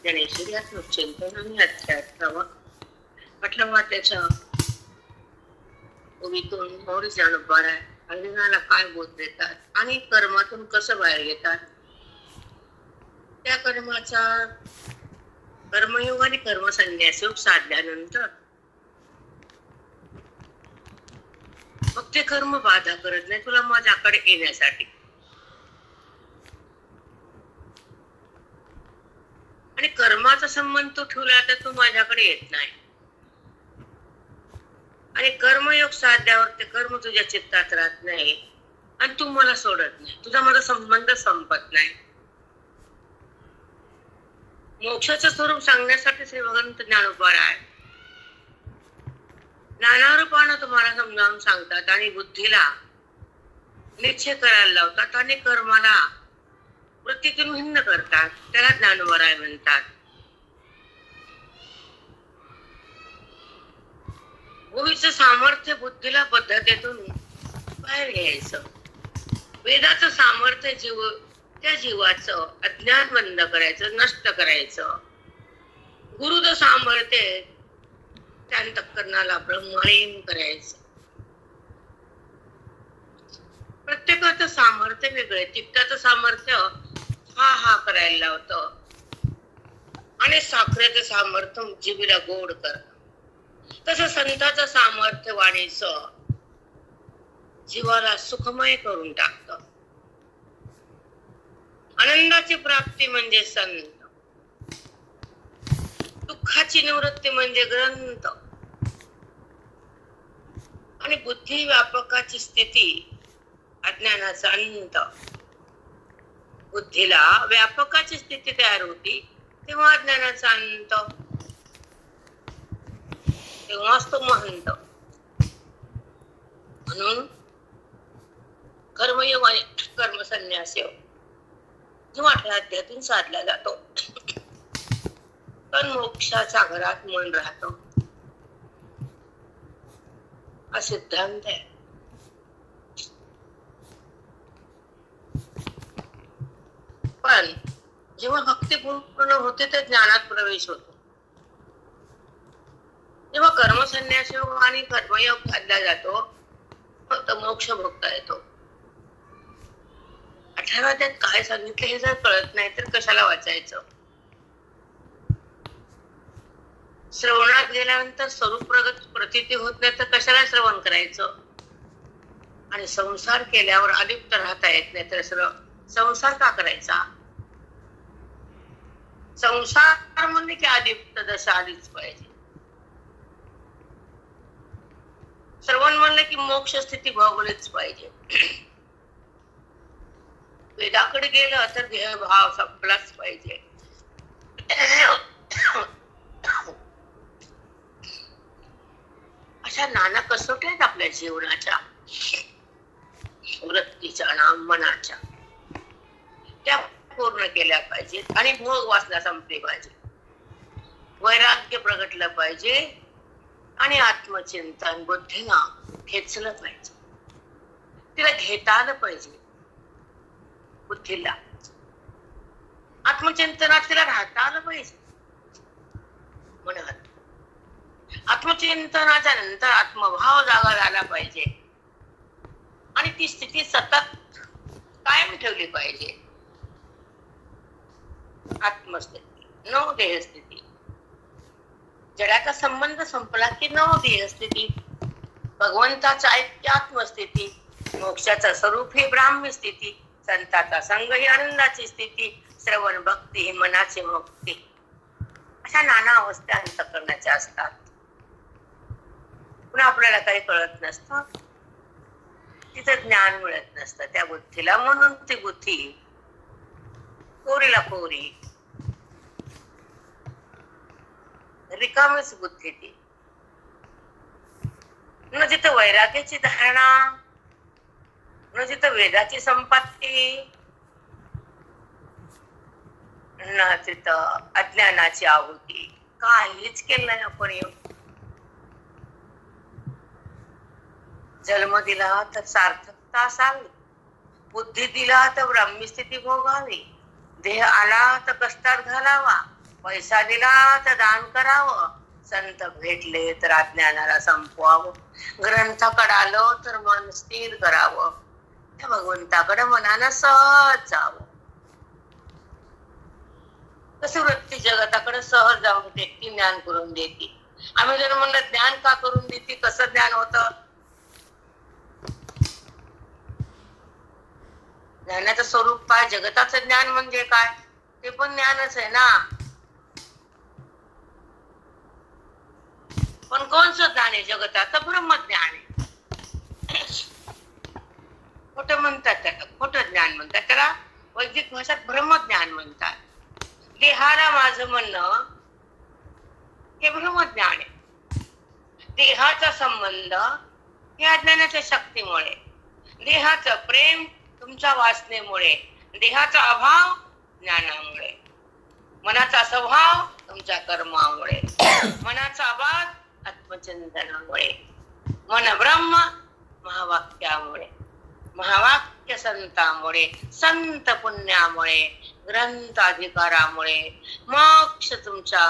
ज्ञानेश्वरी आत्मचिंतन आणि अध्यात्मावर म्हटलं त्याच्या ओवीतून मोरी जाणून आहे अंजनाला काय बोध देतात आणि कर्मातून कसं बाहेर येतात. त्या कर्माचा कर्मयोग आणि कर्मसन्यास योग साधल्यानंतर मग ते कर्म बाधा करत नाही तुला माझ्याकडे येण्यासाठी. आणि कर्माचा संबंध तो ठेवला तर तू माझ्याकडे येत नाही. आणि कर्मयोग साधल्यावर ते कर्म तुझ्या चित्तात राहत नाही आणि तू मला सोडत नाही. तुझा माझा संबंध संपत नाही. मोक्षाचं स्वरूप सांगण्यासाठी श्री भगवंत ज्ञानोबा आहे. नाना रूपानं तुम्हाला समजावून सांगतात आणि बुद्धीला निश्चय करायला लावतात आणि कर्माला वृत्तीतून भिन्न करतात. त्याला ज्ञानोबा म्हणतात. भूमीचं सामर्थ्य बुद्धीला पद्धतीतून बाहेर घ्यायचं. वेदाचं सामर्थ्य त्या जीवाचं अज्ञान बंद करायचं, नष्ट करायचं. गुरुचं सामर्थ्य त्या अंतःकरणाला ब्रह्मलीन करायचं. प्रत्येकाचं सामर्थ्य वेगळे. चित्ताचं सामर्थ्य हा करायला लावतं आणि साखरेचं सामर्थ्य जिभेला गोड करतं. तसं संताचं सामर्थ्य वाणीचं जीवाला सुखमय करून टाकतं. आनंदाची प्राप्ती म्हणजे संत, दुःखाची निवृत्ती म्हणजे ग्रंथ आणि बुद्धी व्यापकाची स्थिती अज्ञानाचा अंत. बुद्धीला व्यापकाची स्थिती तयार होती तेव्हा अज्ञानाचा अंत, तेव्हाच तो महंत. म्हणून कर्मयोग आणि कर्मसन्यास योग जो 8व्या अध्यायातून साधला जातो. पण मोक्षाच्या घरात मन राहतो हा सिद्धांत आहे. पण जेव्हा भक्ती पूर्ण होते तर ज्ञानात प्रवेश होतो. जेव्हा कर्मसन्यास योग आणि कर्मयोग साधला जातो तर मोक्ष भोगता येतो. 18व्या अध्यायात काय सांगितलं हे जर कळत नाही तर कशाला वाचायचं. श्रवणात गेल्यानंतर स्वरूप प्रतीती होत नाही तर कशाला श्रवण करायचं. आणि संसार केल्यावर अलिप्त राहता येत नाही तर संसार का करायचा. संसार म्हणजे की अलिप्त दशा आलीच पाहिजे. श्रवण म्हणलं की मोक्ष स्थिती भोगलीच पाहिजे. वेदाकडे गेलं तर देहभाव संपलाच पाहिजे. अशा नाना कसोट्या आहेत आपल्या जीवनाच्या, वृत्तीच्या ना मनाच्या. त्या पूर्ण केल्या पाहिजेत आणि भोग वासना संपली पाहिजे. वैराग्य प्रगटलं पाहिजे आणि आत्मचिंतन बुद्धीला खेचलं पाहिजे. तिला घेता आलं पाहिजे. बुद्धीला आत्मचिंतनात तिला राहता आलं पाहिजे. म्हणत आत्मचिंतनाच्या नंतर आत्मभाव जागा झाला पाहिजे आणि ती स्थिती सतत कायम ठेवली पाहिजे. आत्मस्थिती, नव देह स्थिती. जगाचा संबंध संपला की नव देह स्थिती, भगवंताचा ऐक्य आत्मस्थिती, मोक्षाचं स्वरूप ही ब्राह्मी स्थिती, संताचा संग ही आनंदाची स्थिती, श्रवण भक्ती ही मनाची मुक्ती. अशा नाना अवस्था अंतःकरणाच्या असतात. पुन्हा आपल्याला काही कळत नसतं, तिचं ज्ञान मिळत नसतं त्या बुद्धीला. म्हणून ती बुद्धी कोरीला कोरी रिकामीच बुद्धी ती. न जिथं वैराग्याची धारणा, न जिथं वेदाची संपत्ती, न तिथं अज्ञानाची आहुती. काहीच केलं नाही आपण. जन्म दिला तर सार्थकता असावी, बुद्धी दिला तर ब्राह्मी स्थिती भोगावी, देह आला तर कष्टात घालावा, पैसा दिला तर दान करावं, संत भेटले तर अज्ञानाला संपवावं, ग्रंथ कडालो तर मन स्थिर करावं, त्या भगवंताकडे मनानं सहज जावं. कसे वृत्ती जगताकडे सहज जाऊन ती ज्ञान करून देते. आम्ही जर म्हणलं ज्ञान का करून देते, कसं ज्ञान होतं? ज्ञानाचं स्वरूप काय, जगताचं ज्ञान म्हणजे काय, ते पण ज्ञानच आहे ना. पण कोणचं ज्ञान आहे? जगताचं ब्रह्मज्ञान आहे. खोटं म्हणतात त्याला, खोटं ज्ञान म्हणतात त्याला, वैदिक भाषेत ब्रह्मज्ञान म्हणतात. देहाला माझं म्हणणं हे ब्रह्मज्ञान आहे. देहाचा संबंध हे अज्ञानाच्या शक्तीमुळे, देहाचं प्रेम तुमच्या वासनेमुळे, देहाचा अभाव ज्ञानामुळे, मनाचा स्वभाव तुमच्या कर्मामुळे, मनाचा अबाध आत्मचिंतनामुळे, मन ब्रह्म महावाक्यामुळे, महावाक्य संतामुळे, संत पुण्यामुळे, ग्रंथ अधिकारामुळे, मोक्ष तुमच्या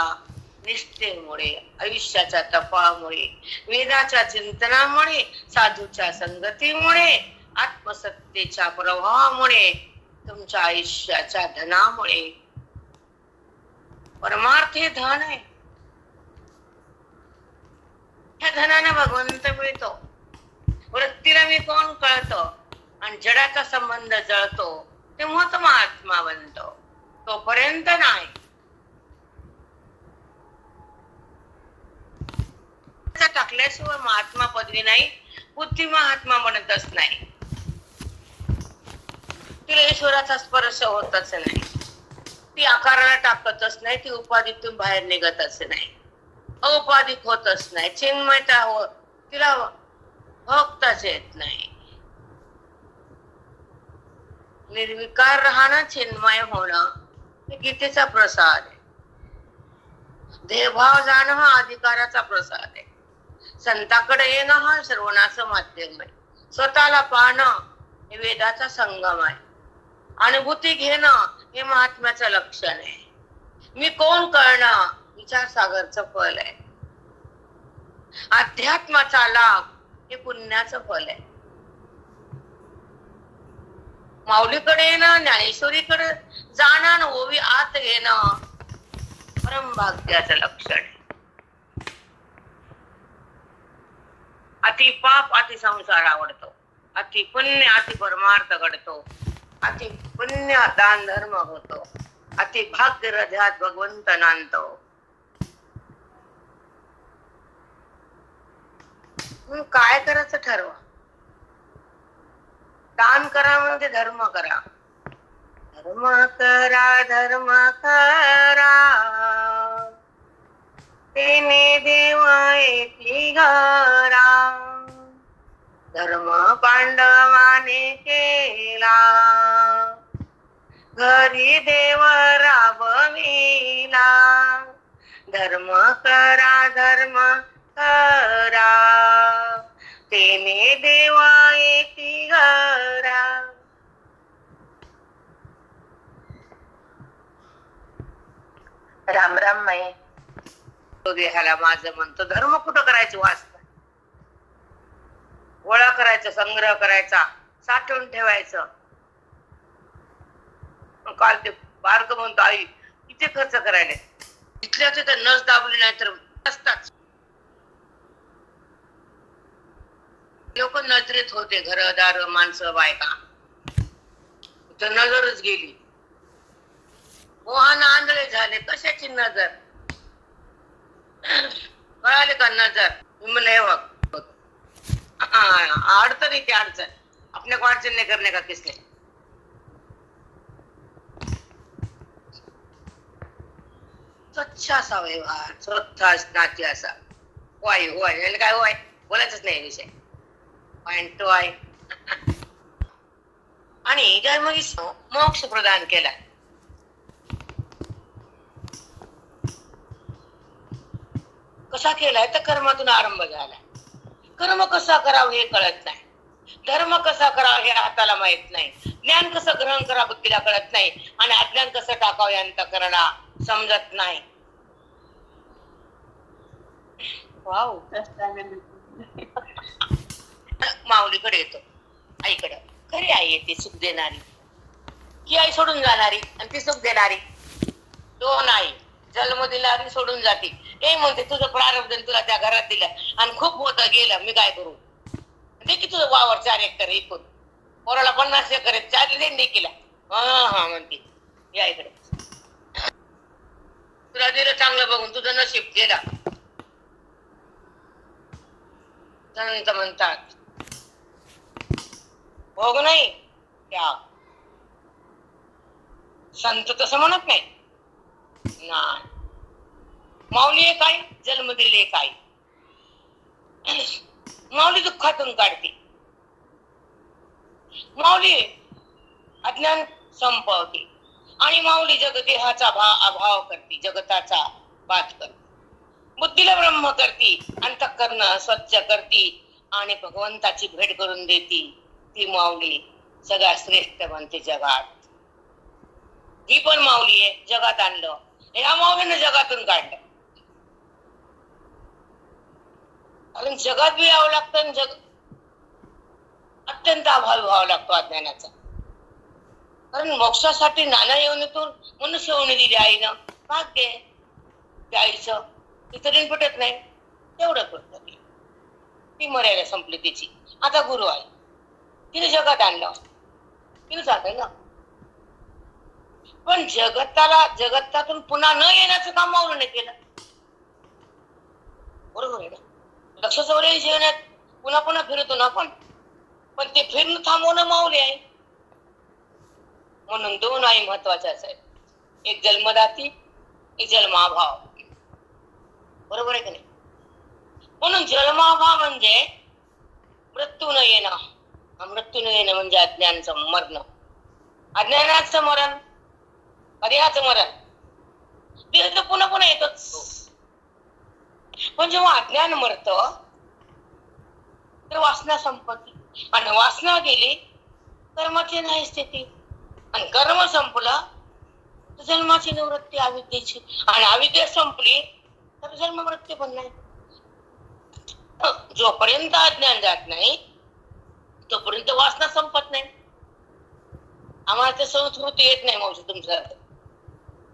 निष्ठेमुळे, आयुष्याच्या तपामुळे, वेदाच्या चिंतनामुळे, साधूच्या संगतीमुळे, आत्मसत्तेच्या प्रभावामुळे, तुमच्या आयुष्याच्या धनामुळे. परमार्थ हे धन आहे. ह्या धनाने भगवंत मिळतो. वृत्तीला मी कोण कळतो आणि जडाचा संबंध जळतो तेव्हा तो महात्मा बनतो, तोपर्यंत नाही. टाकल्याशिवाय महात्मा पदवी नाही, बुद्धी महात्मा बनतच नाही. तिला ईश्वराचा स्पर्श होतच नाही, ती आकाराला टाकतच नाही, ती उपाधीतून बाहेर निघतच नाही, औपाधिक होतच नाही, चिन्मयता हो तिला भोगताच येत नाही. निर्विकार राहणं, चिन्मय होणं हे गीतेचा प्रसाद आहे. देहभाव जाणं हा अधिकाराचा प्रसाद आहे. संताकडे येणं हा श्रवणाचं माध्यम आहे. स्वतःला पाहणं हे वेदाचा संगम आहे. अनुभूती घेणं हे महात्म्याचं लक्षण आहे. मी कोण कळणं विचार सागरचं फल आहे. अध्यात्माचा लाभ हे पुण्याचं फल आहे. माऊलीकडे येणं, ज्ञानेश्वरीकडे जाणं, ओवी आत घेणं परमभाग्याचं लक्षण आहे. अति पाप अति संसार आवडतो, अति पुण्य अति परमार्थ घडतो, अति पुण्य दान धर्म होतो, अति भाग्य हृदयात भगवंत नांदतो. काय करायचं ठरवा. दान करा म्हणजे धर्म करा, धर्म करा, धर्म करा, तेने देव येती घरा. धर्म पांडवाने केला, घरी देव राबविला. धर्म करा, धर्म करा, तेने देव येती घरा. राम राम माई. तो देहाला माझं म्हणतो. धर्म कुठं करायचं? वाचता गोळा करायचा, संग्रह करायचा, साठवून ठेवायचं. काल ते बारक म्हणतो, आई किती खर्च करायला. तिथल्या तिथं नस दाबली नाही तर असतात. लोक नजरेत होते, घरदार, माणसं, बायका. तर नजरच गेली. मोहान आंधळे झाले. कशाची नजर? कळाले का नजर? मी म्हणलं हे बघ, अडचण येते अडचण. अपने को अडचण नहीं करने का किसने? स्वच्छ असा व्यवहार, स्वच्छ नाती असा. होय होय काय होय बोलायचंच नाही विषय. पॉइंट तो आहे. आणि जन्म मोक्ष प्रदान केला. कसा केलाय? तर कर्मातून आरंभ झाला. कर्म कसा करावं हे कळत नाही, धर्म कसा करावा हे हाताला माहित नाही, ज्ञान कसं ग्रहण करा बुद्धीला कळत नाही, आणि अज्ञान कसं टाकावं अंतःकरणाला समजत नाही. वाव. माऊलीकडे येतो, आईकडे. खरी आई येते, सुख देणारी. ही आई सोडून जाणारी आणि ती सुख देणारी. दोन आई. जन्म दिणारी सोडून जाते. हे म्हणते तुझं प्रारब्ध तुला त्या घरात दिलं आणि खूप होतं गेलं, मी काय करू. दे की तुझं वावर 4 एकर ऐकून. पोराला 50 एकर 4 देंडी केला. हा म्हणते या इकडे. तुला दिलं चांगलं बघून, तुझं नशीब गेला. संत म्हणतात भोग नाही त्याग. संत तसं म्हणत नाही. माऊली एक आई, जन्म दिले एक आई. माऊली दुःखातून काढते. माऊली अज्ञान संपवते आणि माऊली जगदेहाचा अभाव करते, जगताचा बात करते. बुद्धीला ब्रह्म करती, अंतःकरण स्वच्छ करती आणि भगवंताची भेट करून देती. ती माऊली सगळ्यात श्रेष्ठ बनते जगात. ही पण माऊली आहे, जगात आणलं. या माऊलीनं जगातून काढलं. कारण जगात बी यावं लागतं. जग अत्यंत अभावी व्हावा लागतो अज्ञानाचा. कारण मोक्षासाठी नाना योनीतून मनुष्य योनी दिली आईनं. भाग्य त्या आईचं इतरीन पटत नाही. तेवढं करत ती मर्यादा संपली तिची. आता गुरु आई, तिने जगात आणलं, तिने चालतंय ना. पण जगतातून पुन्हा न येण्याचं काम माऊलीने केलं. बरोबर आहे ना. लक्षाचं जीवनात पुन्हा पुन्हा फिरतो ना आपण, पण ते फिरणं थांबवणं माऊली आहे. म्हणून 2 आई महत्वाच्याच आहेत. एक जन्मदाती, एक जन्माभाव. बरोबर आहे की नाही. म्हणून जन्माभाव म्हणजे मृत्यू न येणं. मृत्यू न येणं म्हणजे अज्ञानाचं मरण. अज्ञानाचं मरण, देहाचं मरण. देह तर पुन्हा पुन्हा येतोच. पण जेव्हा अज्ञान मरत तर वासना संपत्ती, आणि वासना गेली कर्माची नाही स्थिती, आणि कर्म संपलं तर जन्माची निवृत्ती अविद्येची, आणि अविद्या संपली तर जन्म मृत्यू पण नाही. जोपर्यंत अज्ञान जात नाही तोपर्यंत वासना संपत नाही. आम्हाला ते संस्कृती येत नाही मावशी तुमचं.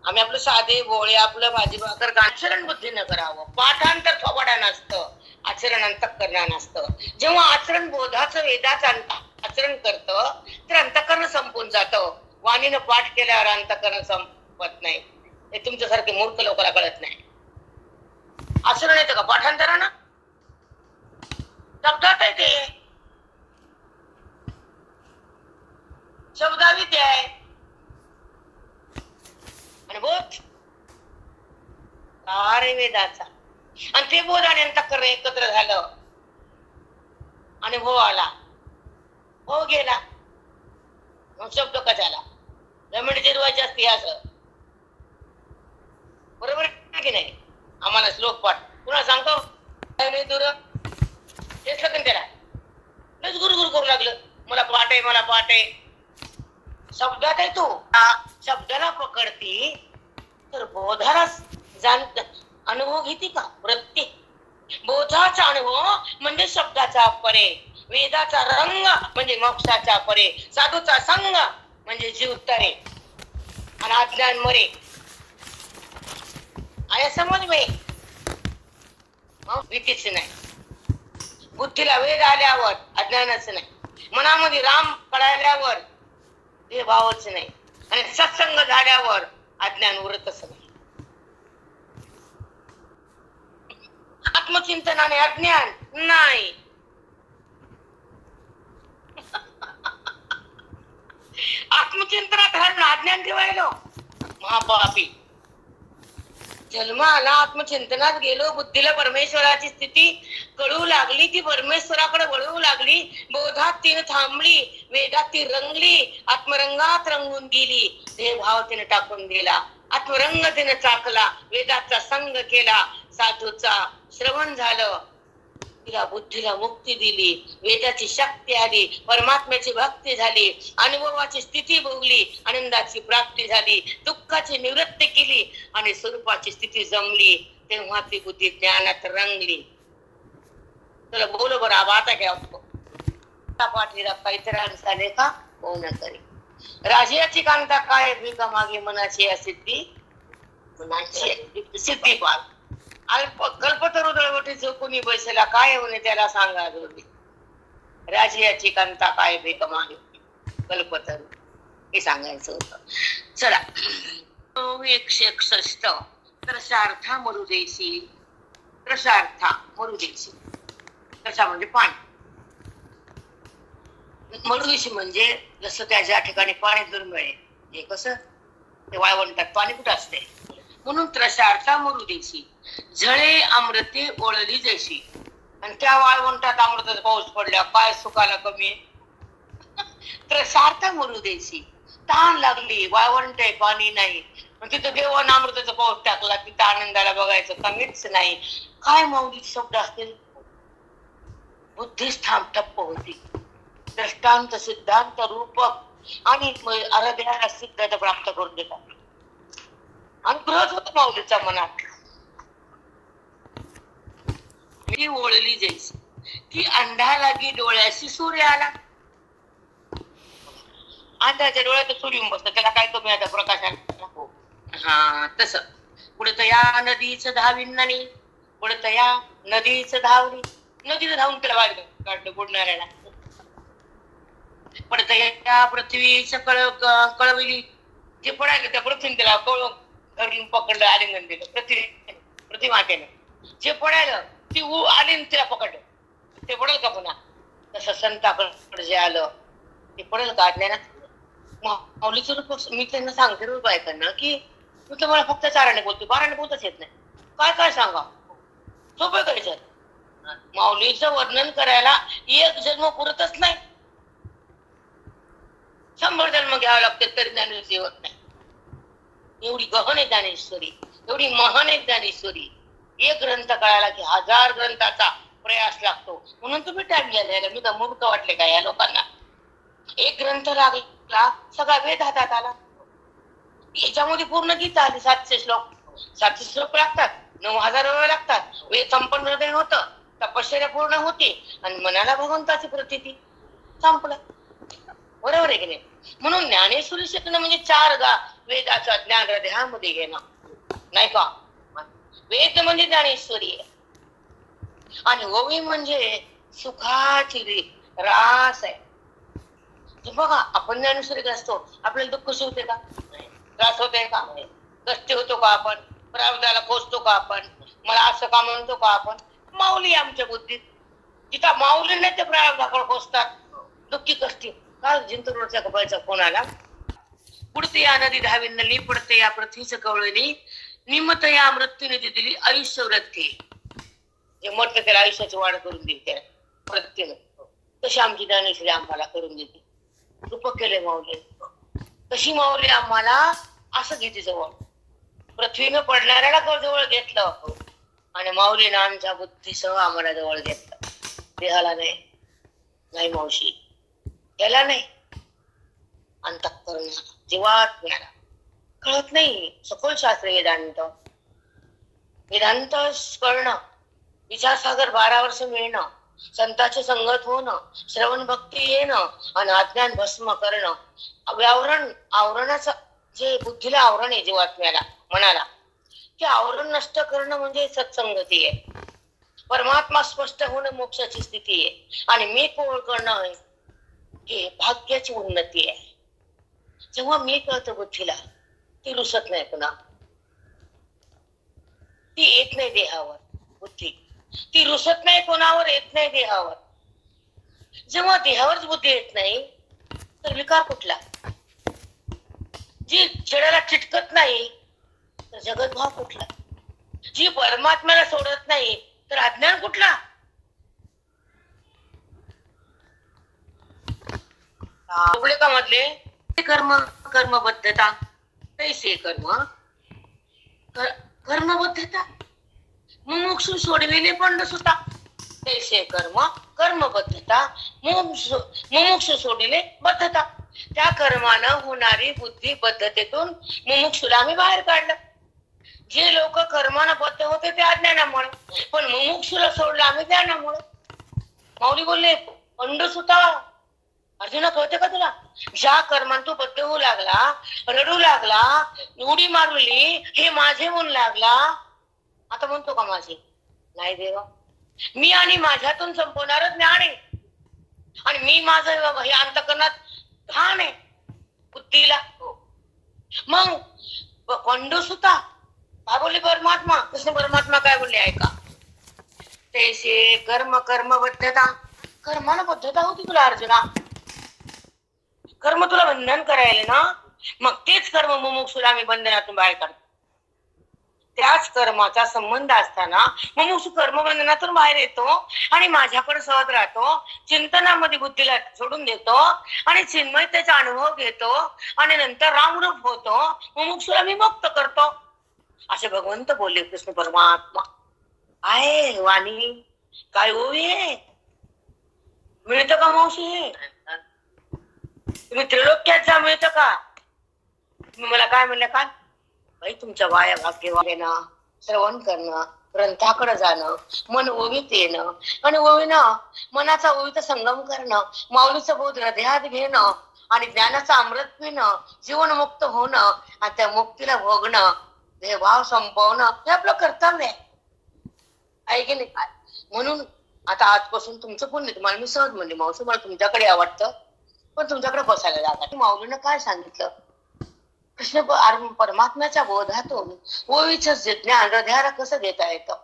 आम्ही आपलं साधे भोळे आपलं भाजी भाकर आचरण बुद्धीनं करावं. पाठांतर थोबाडा नसतं, आचरण अंतःकरण नसतं. जेव्हा आचरण बोधाचं वेदाचं आचरण करतं तर अंतःकरण संपून जातं. वाणीनं पाठ केल्यावर अंतःकरण संपत नाही. हे तुमच्यासारखे मूर्ख लोकांना कळत नाही. आचरण येतं का पाठांतरानं? शब्दात आहे ते, शब्दाविद्या आहे. आणि बोध सारे वेदाचा, आणि ते बोध आणि अंतःकरण एकत्र झालं आणि भो आला, हो गेला, मग शब्द कशाला? जमीन जिरवायची असते असं. बरोबर आहे की नाही. आम्हाला श्लोक पाठ पुन्हा सांगतो दूर तेच लगन त्याला लस गुरु करू लागलं. मला पाठ आहे, मला पाठ आहे. शब्दात आहे. तू शब्दाला पकडती तर बोधाला अनुभव घेते का? प्रत्येक बोधाचा अनुभव म्हणजे शब्दाचा परे, वेदाचा रंग म्हणजे मोक्षाचा परे, साधूचा संग म्हणजे जीव तरे आणि अज्ञान मरे. आया समज में भीतीच नाही. बुद्धीला वेद आल्यावर अज्ञानच नाही. मनामध्ये राम कळाल्यावर हे भावच नाही. आणि सत्संग झाल्यावर अज्ञान उरतच नाही. आत्मचिंतनाने अज्ञान नाही. आत्मचिंतनात हरण अज्ञान ठेवायलो महापापी. जन्म आला, आत्मचिंतनात गेलो, बुद्धीला परमेश्वराची स्थिती कळू लागली, ती परमेश्वराकडे वळू लागली. बोधात तिने थांबली, वेदात ती रंगली, आत्मरंगात रंगून गेली. देह भाव तिने टाकून दिला, आत्मरंग तिने चाकला, वेदाचा संग केला, साधूचा श्रवण झालं. तिला बुद्धीला मुक्ती दिली, वेदाची शक्ती आली, परमात्म्याची भक्ती झाली, अनुभवाची स्थिती भोगली, आनंदाची प्राप्ती झाली, दुःखाची निवृत्ती केली आणि स्वरूपाची स्थिती जमली. तेव्हा ती बुद्धी ज्ञानात रंगली. चला बोलो बरं आता क्या पाठीला काहीतरी झाले का हो न करी. राजयाची कांता काय भीका मागे मनाची सिद्धी, मनाची सिद्धी पाल. अल्प कल्पतरू दळवटी चौकुनी बैसेला काय होणे त्याला सांगा जोडी. राजयाची कांता काय भीक मागे कल्पतरू हे सांगायचं होतं. चला 161 त्रसार्था मरुदेशी. त्रसार्था मरुदेशी, त्रसा म्हणजे पाणी, मरुदेशी म्हणजे जसं त्या ज्या ठिकाणी पाणी दुर्मिळ आहे, हे कसं ते वाळवंटात पाणी कुठं असते, म्हणून त्रसार्था मरुदेशी. झळे अमृते ओळली जैशी. आणि त्या वाळवंटात अमृताचा पाऊस पडल्या काय सुखाला कमी. त्रसार्था मरुदेशी, तहान लागली, वाळवंट आहे, पाणी नाही, तिथं देवानं अमृताचा पाऊस टाकला, तिथं आनंदाला बघायचं कमीच नाही. काय माऊली शब्द असतील. बुद्धीच ठाम ठप्प होती. दृष्टांत सिद्धांत रूपक आणि आराध्याला सिद्धता प्राप्त करून देतात. आणि ग्रहच होत माऊलीच्या मनात. मी ओळली जैसी की अंधा लागी डोळ्याशी सूर्य आला. अंधाच्या डोळ्यात सूर्य येऊन बसतो, त्याला काय कमी आता प्रकाशाला. हा तस पुढे तया नदीच धाविन्नानी, पुढे तया नदीच धावली, नदीचं धावून त्याला बाहेर काढलं बुडणाऱ्याला. पुढे तया पृथ्वीच कळविली, जे पडायला त्या पृथ्वीने त्याला कळून पकडलं, आलिंगन दिलं पृथ्वी मातेनं. जे पडायला ती आली तिला पकडलं, ते पडेल का पुन्हा. तसं संताकडे जे आलं ते पडेल का ज्ञानात. माऊलीचं रूप मी त्यांना सांगते रूप ऐकांना की मी तुम्हाला फक्त 4 बोलते, 12 बोलतच येत नाही. काय काय सांगा सोपं करायचं. माऊलीचं वर्णन करायला 1 जन्म पुरतच नाही, 100 जन्म घ्यावं लागते तरी ज्ञानेश्वरी होत नाही. एवढी गहन आहे ज्ञानेश्वरी, एवढी महान आहे ज्ञानेश्वरी. 1 ग्रंथ कळायला की 1000 ग्रंथाचा प्रयास लागतो. म्हणून तुम्ही टाइम घ्यायला मी का मूर्ख वाटले का या लोकांना. 1 ग्रंथ लागला, सगळा वेद हातात आला. याच्यामध्ये पूर्ण गीता आली. 700 श्लोक, 700 श्लोक लागतात, 9000 वेळा लागतात. वेद संपन्न हृदय होतं, तपश्चर्या पूर्ण होती आणि मनाला भगवंताची प्रतीती. संपलं. बरोबर आहे की नाही. म्हणून ज्ञानेश्वरी शिकणं म्हणजे 4 वेदाचं ज्ञान हृदयामध्ये घेणं, नाही का. वेद म्हणजे ज्ञानेश्वरी आहे आणि ओवी म्हणजे सुखाची रास आहे. बघा आपण ज्ञानेश्वरी असतो, आपल्याला दुःख होते का, त्रास होते का, कष्ट होतो का, आपण प्रारब्धाला पोचतो का, आपण मला असं का म्हणतो का आपण. माऊली आमच्या बुद्धीत, जिथं माऊली नाही ते प्रारब्धाकडे पोचतात. दुःखी कष्टी का जिंतूरच्या कपाळचा फोन आला. पुढते या नदी धाविन्नली, पुढते या पृथ्वीच कवळली, निमत या मृत्यूने दिली आयुष्य वृत्ती. जे म्हटलं त्याला आयुष्याची वाढ करून दिली त्या प्रत्येनं, तशी आमची ज्ञानेश्वरी आम्हाला करून देते. रूप केले माऊली. तशी माऊली आम्हाला असं घेते जवळ, पृथ्वीनं पडणाऱ्याला जवळ घेतलं आणि माऊलीनं आमच्या बुद्धीसह आम्हाला जवळ घेतलं. देहाला नाही, नाही मावशी, त्याला नाही, अंतःकरणाला जीवात मिळाला. कळत नाही सखोल शास्त्र वेदांत. वेदांत कळणं, विचारसागर 12 वर्ष मिळणं, संतांची संगत होणं, श्रवण भक्ती येणं आणि अज्ञान भस्म करणं. आवरणाचं जे बुद्धीला आवरण आहे जीवात्म्याला मनाला, ते आवरण नष्ट करणं म्हणजे सत्संगती आहे. परमात्मा स्पष्ट होणं मोक्षाची स्थिती आहे आणि मी कोण करणं हे भाग्याची उन्नती आहे. जेव्हा मी कळतो बुद्धीला, ती रुसत नाही पुन्हा, ती येत नाही देहावर. बुद्धी ती रुसत नाही, कोणावर येत नाही देहावर. जेव्हा देहावरच बुद्धी येत नाही तर विकार कुठला. जी छेडाला चिटकत नाही तर जगतभाव कुठला. जी परमात्म्याला सोडत नाही तर अज्ञान कुठला. का मधले कर्म कर्मबद्धता, तैसे कर्म कर्मबद्धता. मुमुक्षु सोडविले पंड सुता. तैसे कर्म कर्मबद्धता मुमुक्षु सोडिले बद्धता. त्या कर्मानं होणारी बुद्धी बद्धतेतून मुमुक्षुला आम्ही बाहेर काढलं. जे लोक कर्मानं बद्ध होते ते अज्ञानामुळे, पण मुमुक्षुला सोडलं आम्ही ज्ञानामुळे. माऊली बोलले पंडुसुता, अर्जुना कळते का तुला? ज्या कर्मात तू बद्ध होऊ लागला, रडू लागला, उडी मारली, हे माझे म्हणू लागला, आता म्हणतो का माझे? नाही देवा, मी आणि माझ्यातून संपवणारच ज्ञान आहे. आणि मी माझं हे अंतःकरणात घाण आहे बुद्धीला. मग पंडुसुता काय बोलले परमात्मा? कृष्ण परमात्मा काय बोलले ऐका. तैसे कर्म कर्मबद्धता, कर्मानं बद्धता होती तुला अर्जुना. कर्म तुला बंधन करायला ना, मग तेच कर्म मुमुक्षुला आम्ही बंधनातून बाहेर काढतो. त्याच कर्माचा संबंध असताना मुमुक्षु कर्म बंधनातून बाहेर येतो आणि माझ्याकडे सहज राहतो, चिंतनामध्ये बुद्धीला सोडून देतो आणि चिन्मयतेचा अनुभव घेतो आणि नंतर रामरूप होतो, मुमुक्षुला मी मुक्त करतो, असे भगवंत बोलले कृष्ण परमात्मा. आहे वाणी काय ओवी मिळतं का मावशी? तुम्ही त्रिलोक्यात जा मिळतं का? तुम्ही मला काय म्हणलं का? बाई तुमच्या वाया भाग्यवाले ना, श्रवण करणं, ग्रंथाकडे जाणं, मन ओवीत येणं आणि ओवीनं मनाचा ओवीत संगम करणं, माऊलीचं बोध हृदयात घेणं आणि ज्ञानाचं अमृत पिणं, जीवनमुक्त होणं आणि त्या मुक्तीला भोगणं, देहभाव संपवणं हे आपलं कर्तव्य आहे की नाही? म्हणून आता आजपासून तुमचं पुण्य. तुम्हाला मी सहज म्हणले मावशी मला तुमच्याकडे आवडतं, पण तुमच्याकडे बसायला जागा. माऊलीनं काय सांगितलं? कृष्ण परमात्म्याच्या बोधातून ओवीचं ज्ञान हृदयाला कसं देता येतं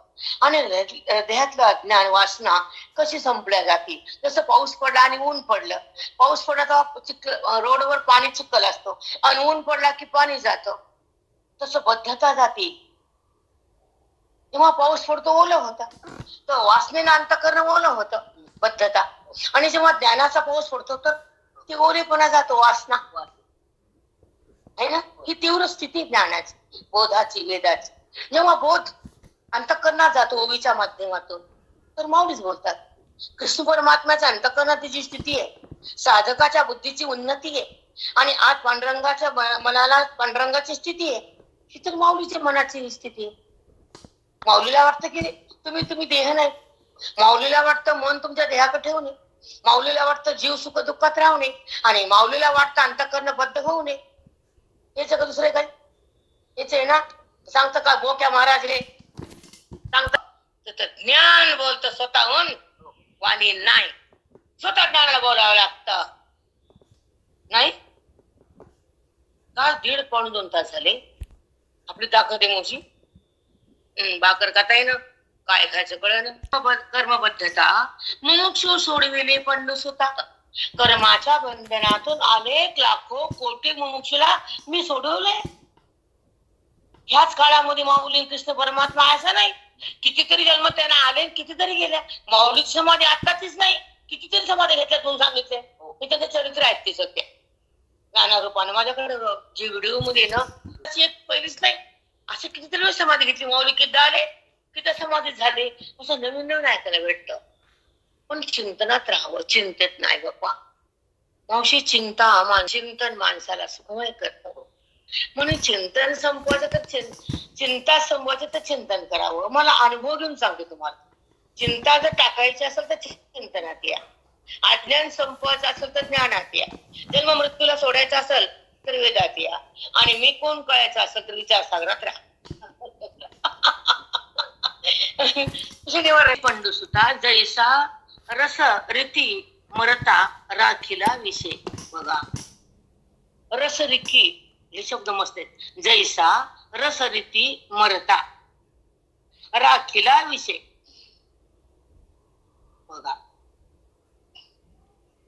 आणि हृदयातलं अज्ञान वासना कशी संपल्या जाती. जसं पाऊस पडला आणि ऊन पडलं, पाऊस पडला तर चिखल, रोडवर पाणी चिखल असतो आणि ऊन पडला की पाणी जातं, तसं बद्धता जाती. जेव्हा पाऊस पडतो ओलं होतं, तर वासनेनं अंतःकरण ओलं होतं बद्धता, आणि जेव्हा ज्ञानाचा पाऊस पडतो तर ती ओलेपणा जातो, वासना आहे ना. ही तीव्र स्थिती ज्ञानाची, बोधाची, वेदाची. जेव्हा बोध अंतःकरणात जातो ओवीच्या माध्यमातून, तर माऊलीच बोलतात. कृष्ण परमात्म्याच्या अंतःकरणाची जी स्थिती आहे, साधकाच्या बुद्धीची उन्नती आहे आणि आत पांडुरंगाच्या मनाला पांडुरंगाची स्थिती आहे, ही तर माऊलीच्या मनाची स्थिती आहे. माऊलीला वाटतं की तुम्ही देह नाही, माऊलीला वाटतं मन तुमच्या देहाकडे ठेवू नये, माऊलीला वाटतं जीव सुख दुःखात राहू नये, आणि माऊलीला वाटतं अंतःकरण बद्ध होऊ नये. हेच का दुसरे काय? हेच आहे ना. सांगतं का बोक्या महाराज रे? सांगत ज्ञान बोलतं स्वतःहून, वाणी नाही. स्वतः ज्ञानाला बोलावं लागतं. नाही का 1.5-2 तास झाले आपली ताकद आहे मोशी. भाकर खाता येणं, काय खायचं कळलं. कर्मबद्धता मुमुक्षु सोडविले पंडुसुता, कर्माच्या बंधनातून अनेक लाखो कोटी मुमुक्षुला मी सोडवलंय. ह्याच काळामध्ये माऊली कृष्ण परमात्मा असं नाही, कितीतरी जन्म त्यांना आले, कितीतरी गेल्या. माऊली समाधी आत्ताचीच नाही, कितीतरी समाधी घेतल्या तुम्ही सांगितले. मी त्यांचे चरित्र आहेत ते सत्य नाना रूपाने माझ्याकडे जे व्हिडिओ मध्ये ना, एक पहिलीच नाही, असे कितीतरी समाधी घेतली. माऊली किती आले, किती समाधी झाले, असं नवीन नवीन ऐकायला भेटतं. पण चिंतनात राहावं, चिंतेत नाही बाप्पा. मावशी चिंतन माणसाला सुखमय करतं. म्हणून चिंतन संपवायचं तर चिंता संपवायचं तर चिंतन करावं. मला अनुभव घेऊन सांगते तुम्हाला. चिंता जर टाकायची असेल तर चिंतनात या, अज्ञान संपवायचं असेल तर ज्ञानात या, जन्म मृत्यूला सोडायचं असेल तर वेदात या, आणि मी कोण कळायचं असेल तर विचारसागरात राहा. पंडुसुता जैसा रस रीती मरता राखीला विषय. बघा रस रीती हे शब्द मस्त आहेत. जैसा रस रीती मरता राखीला विषय. बघा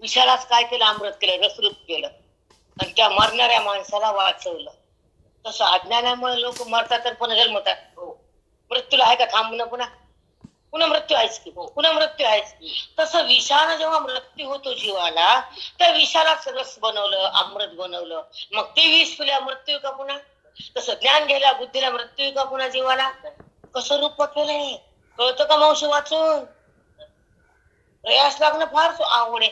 विषालाच काय केलं, अमृत केलं, रसरूप केलं आणि त्या मरणाऱ्या माणसाला वाचवलं. तसं अज्ञानामुळे लोक मरतात तर पुन्हा जन्मतात. मृत्यूला आहे का थांबणं? पुन्हा पुन्हा मृत्यू आहेच की, पुन्हा मृत्यू आहेच. तसं विषानं जेव्हा मृत्यू होतो जीवाला, त्या विषालाच रस बनवलं, अमृत बनवलं, मग ते विष पिल्या मृत्यू का पुन्हा? तसं ज्ञान गेल्या बुद्धीला मृत्यू का पुन्हा जीवाला? कसं रूप केलंय कळतं का मावशी वाचून? प्रयास लागणं फार आवड आहे.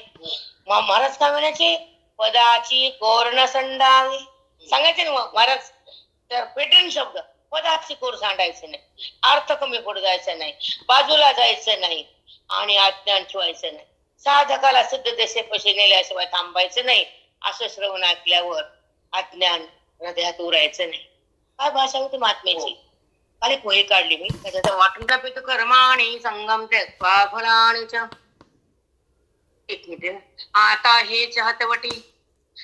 महाराज काय म्हणायचे, पदाची कोर न संडावी. सांगायचे ना महाराज, तर पेटून शब्द, पदाची कोर सांडायचं नाही, अर्थ कमी पडू जायचं नाही, बाजूला जायचं नाही आणि अज्ञान ठेवायचं नाही, साधकाला सिद्ध देशे पैसे नेल्याशिवाय थांबायचं नाही. असं श्रवण ऐकल्यावर अज्ञान हृदयात उरायचं नाही. काय भाषा होती महात्म्याची. खाली पोहे काढली मी त्याच्यात. वाटून टाकतो कर्माणी संगम त्यक्त्वा फलानीच. एक मिनिट. आता हे चाहतवटी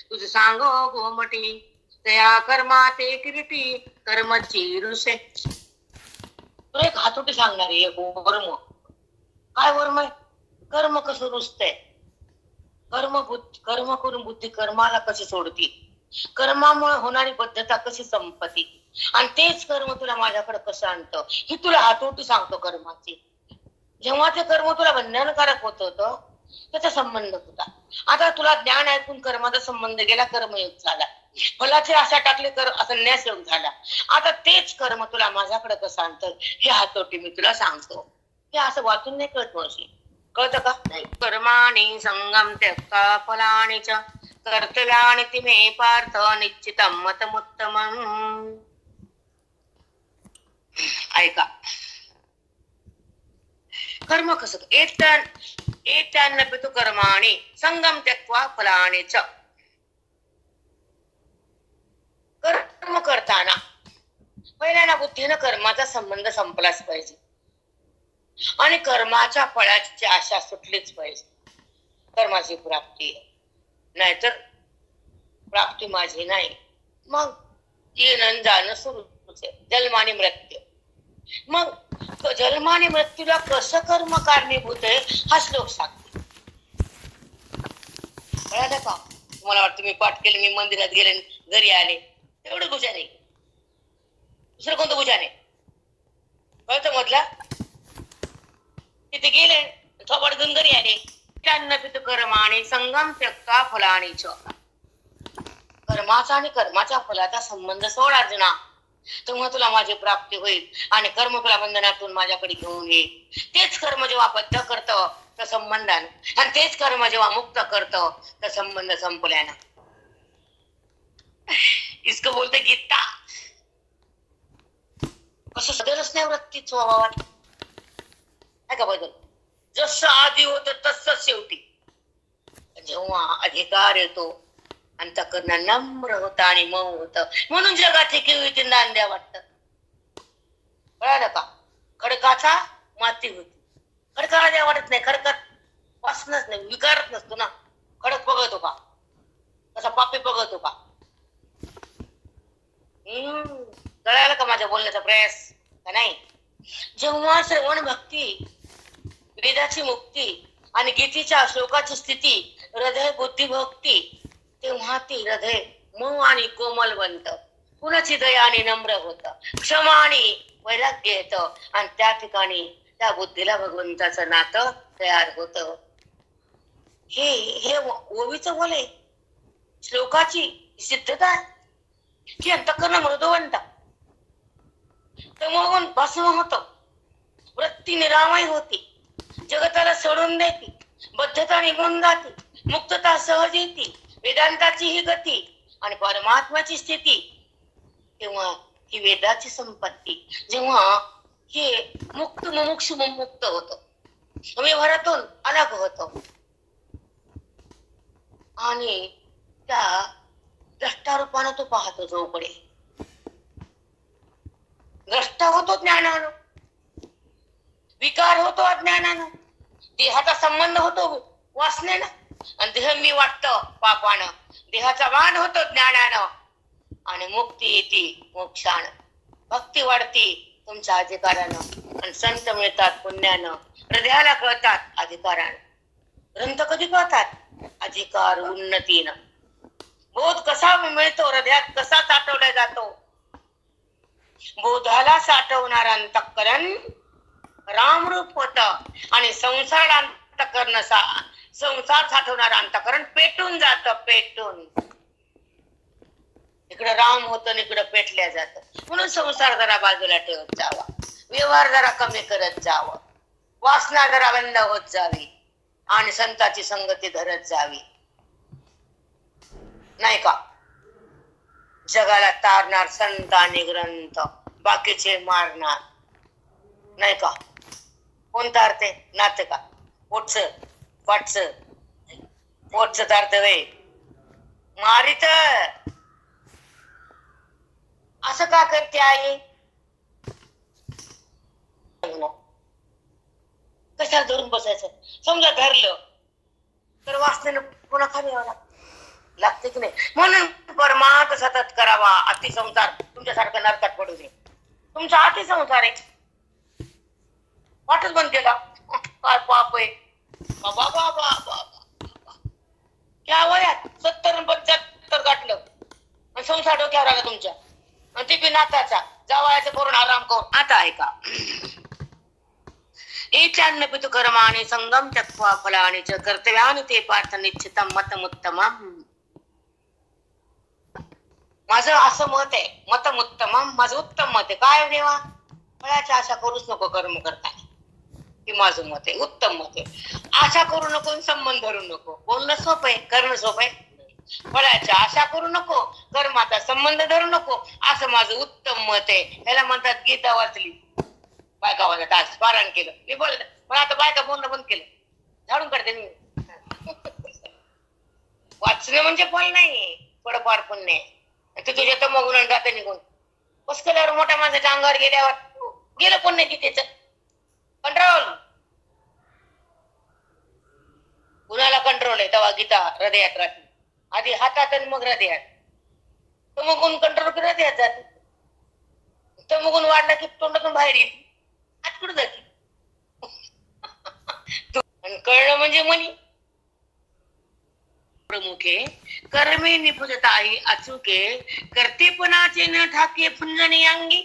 तुझ सांग गोमटी, तया कर्मा ते किरीटी कर्मची रुसे. तुला एक हातोटी सांगणार आहे, वर्म. काय वर्म आहे? कर्म कसं रुसतंय, कर्म करून बुद्धी कर्माला कशी सोडती, कर्मामुळे होणारी बद्धता कशी संपती, आणि तेच कर्म तुला माझ्याकडे कसं आणतं, ही तुला हातोटी सांगतो कर्माची. जेव्हा ते कर्म तुला बंधनकारक होत होतं त्याचा संबंध होता. आता तुला ज्ञान ऐकून कर्माचा संबंध गेला, कर्मयोग झाला, फलाची आशा टाकली, संन्यास योग झाला. आता तेच कर्म तुला माझ्याकडे कसं आणतं हे हातोटी मी तुला सांगतो. हे असं वाचून नाही कळत मावशी, कळतं का? नाही. कर्माणि संगम त्यक्त्वा फलानि च कर्तव्यानि ते मे पार्थ निश्चितं मतमुत्तमम्. ऐका. कर्म कसं, एतान्नपितु कर्माणि संगम त्यक्त्वा फलानि च. कर्म करताना पहिल्यांदा बुद्धीनं कर्माचा संबंध संपलाच पाहिजे आणि कर्माच्या फळाची आशा सुटलीच पाहिजे. कर्माची प्राप्ती, नाहीतर प्राप्ती माझी नाही. मग येणं जाणं सुरूच आहे, जन्माने मृत्यू. मग जन्माने मृत्यूला कसं कर्म कारणीभूत आहे हा श्लोक सांगते. कळलं का? तुम्हाला वाटतं मी पाठ केलं, मी मंदिरात गेले, घरी आले, एवढं बुजा नाही, दुसरं कोणतं बुजा नाही. कळतं मधला? तिथे गेले, थोबड घेऊन घरी आले. त्यान्नपितु कर्माणि संगम त्यक्त्वा फलानि च. कर्माचा आणि कर्माच्या फलाचा संबंध सोड अर्जुना, तेव्हा तुला माझी प्राप्ती होईल आणि कर्म तुला बंधनातून माझ्याकडे घेऊन येईल. तेच कर्म जेव्हा बद्ध करतं तर संबंधानं, आणि तेच कर्म जेव्हा मुक्त करतं तर संबंध संपल्यानं. इसको बोलते गीता. कसं बदलच नाही वृत्ती स्वभावात, आहे का बदल? जसं आधी होतं तसंच शेवटी. जेव्हा अधिकार येतो अंतःकरण नम्र होतं आणि मऊ होतं, म्हणून जगाची किंवा नांद्या वाटतं. कळालं का? खडकाचा माती होती, खडकाला द्या वाटत नाही, खडकात वासनच नाही, विकारच नसतो ना. खडक बघतो का कसा पापी बघतो का? कळालं का माझ्या बोलण्याचा प्रयास का नाही? जेव्हा श्रवण भक्ती, वेदाची मुक्ती आणि गीतेच्या श्लोकाची स्थिती, हृदय बुद्धी भक्ती, तेव्हा ती हृदय मऊ आणि कोमल बनतं, कुणाची दया आणि नम्र होतं, क्षमा आणि वैराग्य येतं, आणि त्या ठिकाणी त्या बुद्धीला भगवंताचं नातं तयार होतं. हे ओवीचं बोल आहे, श्लोकाची सिद्धता आहे की अंतःकरण मृदुवंत तमोगुण भस्म होतं, वृत्ती निरामय होती, जगताला सोडून देते, बद्धता निघून जाते, मुक्तता सहज येते, वेदांताची ही गती आणि परमात्म्याची स्थिती. तेव्हा ही वेदाची संपत्ती, जेव्हा हे मुक्त मुमुक्षु मुक्त होतो, व्यवहारातून अलग होतो आणि त्या द्रष्टारूपानं तो पाहतो, जोकडे द्रष्टा होतो ज्ञानानं, विकार होतो अज्ञानानं, देहाचा संबंध होतो वासनेनं, आणि देह मी वाटतं पापानं, देहाचा वाण होतो ज्ञानानं, आणि मुक्ती येते मोक्षानं, भक्ती वाढते तुमच्या अधिकारानं, आणि संत मिळतात पुण्यानं, हृदयाला कळतात अधिकारानं. ग्रंथ कधी कळतात? अधिकार उन्नतीनं. बोध कसा मिळतो, हृदयात कसा साठवला जातो? बोधाला साठवणारा अंतःकरण रामरूप होत, आणि संसार अंतःकरण संसार साठवणारा अंतःकरण पेटून जात, पेटून. इकडं राम होतं आणि इकडं पेटल्या जात. म्हणून संसार जरा बाजूला ठेवत जावा, व्यवहार जरा कमी करत जावं, वासना जरा बंद होत जावी, आणि संताची संगती धरत जावी, नाही का? जगाला तारणार संत आणि ग्रंथ, बाकीचे मारणार, नाही का? कोण तारते? नाते का? पोटच पाटच पोटच तारत वे मारित. असं का करते आई? कशाला धरून बसायचं? समजा धरलं तर वाचण्यानं पुन्हा खाली यावं लागते की नाही? म्हणून परमार्थ सतत करावा. अतिसंसार तुमच्यासारखं नरकात पडू नये. तुमचा अतिसंसार आहे, वाटच बंद केला. काय पाप आहे बाबा बाबा बाबा. त्या वयात 70-75 गाठलं आणि संसार डोक्यावर आला तुमच्या, आणि ते बी नाताचा. जावयाचं करून आराम करून. आता ऐका. एचान्न पितु कर्माणि संगम त्यक्त्वा फलानि च कर्तव्यानि ते पार्थ निश्चितम मतमुत्तमम्. माझं असं मत आहे, मतमुत्तमम्, माझं उत्तम मत आहे. काय देवा? फळाची आशा करूच नको कर्म करताना, हे माझं मत आहे, उत्तम मत आहे. आशा करू नको, संबंध धरू नको. बोलणं सोपं आहे, करणं सोपं आहे. फळाची आशा करू नको, कर्माचा संबंध धरू नको, असं माझं उत्तम मत आहे. ह्याला म्हणतात गीता वाचली, बायका वाजत आज पारायण केलं. मी बोलत पण आता बायका बोलणं बंद केलं, झाडून काढते मी. वाचणं म्हणजे पण नाही, थोडंफार पण नाही. ते तुझ्या तर मगून जाते निघून. बस केल्यावर मोठ्या माणसाच्या अंगावर गेल्यावर गेलं पण नाही गीतेच कंट्रोल. कुणाला कंट्रोल आहे तेव्हा गीता हृदयात राहते. आधी हातात आणि मग हृदयात. तर मगून कंट्रोल करत हृदयात जाते. तर मगून वाढला की तोंडातून बाहेर येईल. हात कुठं जाते? कळणं म्हणजे मनी. प्रमुखे कर्मे निपुजताही अचुके, कर्तेपणाचे न ठाके फुंजणे अंगी.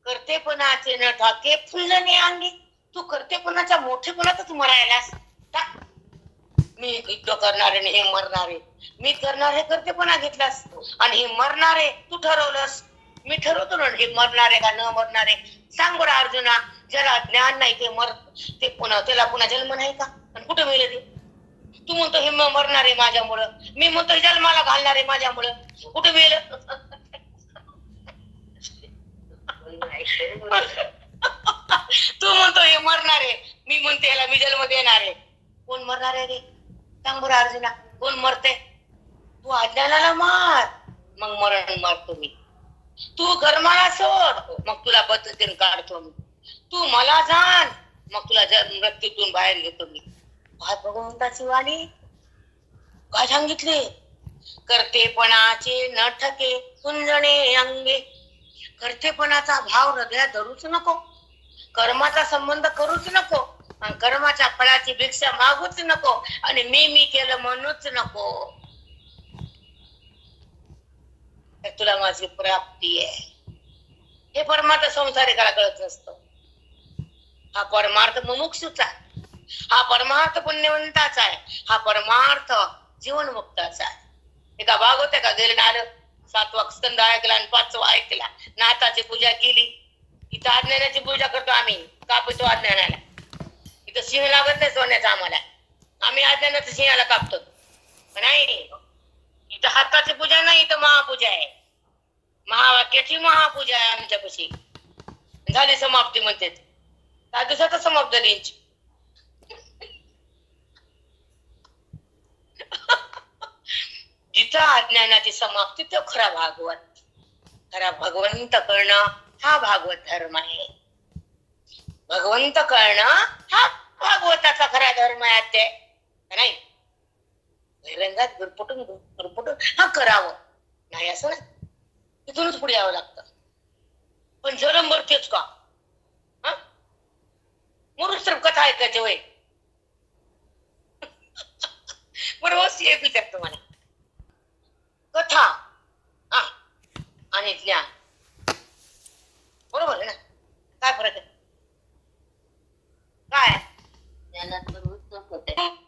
कर्तेपणाचे न ठाके फुंजणे अंगी. तू कर्तेपणाच्या मोठेपणातच मरायलास. मी युद्ध करणारे आणि हे मरणारे, मी करणारे कर्तेपणा घेतलास, आणि हे मरणारे तू ठरवलंस. मी ठरवतो ना हे मरणारे का न मरणारे. सांग बरं अर्जुना, ज्याला ज्ञान नाही ते पुन्हा त्याला पुन्हा जन्म नाही का? आणि कुठे मिळेल ते? तू म्हणतो हे मरणारे माझ्यामुळं, मी म्हणतो जन्माला घालणारे माझ्यामुळं. कुठे मिळेल? तू म्हणतो हे मरणारे, मी म्हणते याला मी जन्म देणारे. कोण मरणार आहे रे? सांग बरं अर्जुना, कोण मरते? तू अज्ञानाला मार, मग मरण मारतो मी. तू कर्माला सोड, मग तुला पद्धतीने काढतो मी. तू मला जाण, मग तुला मृत्यूतून बाहेर घेतो मी. काय भगवंताची वाणी काय सांगितले? कर्तेपणाचे न ठके कुंजणे अंगे. कर्तेपणाचा भाव हृदयात धरूच नको, कर्माचा संबंध करूच नको, आणि कर्माच्या फळाची भिक्षा मागूच नको, आणि मी केलं म्हणूच नको. तुला माझी प्राप्ती आहे. हे परमार्थ संसारिकाला कळत नसतं. हा परमार्थ मुमुक्षूचा, हा परमार्थ पुण्यवंताचा आहे, हा परमार्थ जीवनमुक्ताचा आहे. एका भागवत का गेलं आलं 7वा स्कंद ऐकला आणि 5वा ऐकला. नाथाची पूजा केली. इथं अज्ञानाची पूजा करतो आम्ही. कापतो अज्ञानाला. इथं सिंह लागत नाही सोन्याचा आम्हाला. आम्ही अज्ञानाचं सिंहाला कापतो. नाही, इथं हाताची पूजा नाही, इथं महापूजा आहे. महावाक्याची महापूजा आहे आमच्यापाशी. झाली समाप्ती म्हणते. 7 दिवसात समाप्त झाली. जिथं अज्ञानाची समाप्ती तो खरा भागवत. खरा भगवंत कळणं हा भागवत धर्म आहे. भगवंत कळणं हा भागवताचा खरा धर्म आहे. ते नाही बहिरंगात गुरपुटून हा करावं नाही असं नाही. तिथूनच पुढे यावं लागतं. पण जरंबर तेच का? मुरुस तर कथा ऐकायचे वय बरोबर. एक विचारतो मला कथा आणि ज्ञान बरोबर आहे ना? काय फरक आहे? काय ज्ञानात